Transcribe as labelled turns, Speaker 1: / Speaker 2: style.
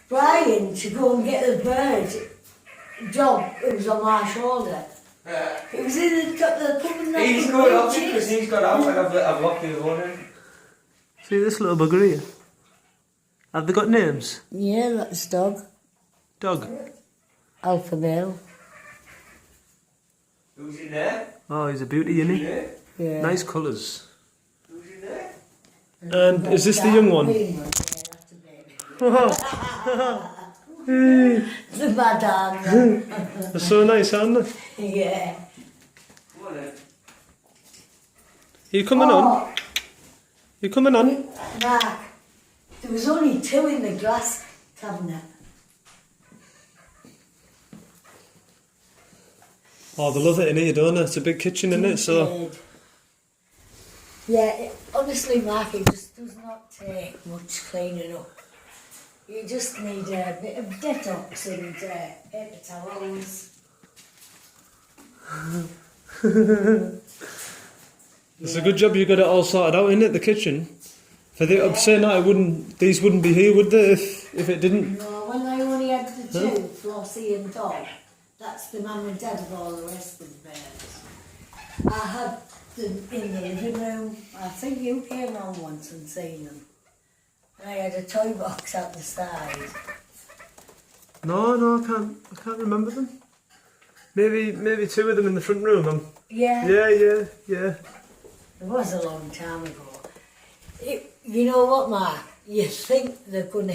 Speaker 1: Brian to go and get the bird dog who was on my shoulder. It was in the pub.
Speaker 2: He's got out because he's got out and I've locked the other one in.
Speaker 3: See this little bugger here? Have they got names?
Speaker 1: Yeah, that's dog.
Speaker 3: Dog?
Speaker 1: Alpha male.
Speaker 2: Who's in there?
Speaker 3: Oh, he's a beauty, isn't he?
Speaker 1: Yeah.
Speaker 3: Nice colours.
Speaker 2: Who's in there?
Speaker 3: And is this the young one?
Speaker 1: Yeah, that's a baby. The madam.
Speaker 3: They're so nice, aren't they?
Speaker 1: Yeah.
Speaker 2: Come on then.
Speaker 3: Are you coming on? You coming on?
Speaker 1: Mark, there was only 2 in the glass cabinet.
Speaker 3: Oh, they love it in here, don't they? It's a big kitchen, isn't it? So.
Speaker 1: Yeah, honestly, Mark, it just does not take much cleaning up. You just need a bit of detox and paper towels.
Speaker 3: It's a good job you got it all sorted out, isn't it? The kitchen. I'm saying that these wouldn't be here, would they? If it didn't.
Speaker 1: No, when I only had the 2, Flossie and Dog, that's the mum and dad of all the rest of the birds. I had them in the living room. I think you came round once and seen them. And I had a toy box out the side.
Speaker 3: No, I can't remember them. Maybe 2 of them in the front room.
Speaker 1: Yeah.
Speaker 3: Yeah.
Speaker 1: It was a long time ago. You know what, Mark? You think they're going to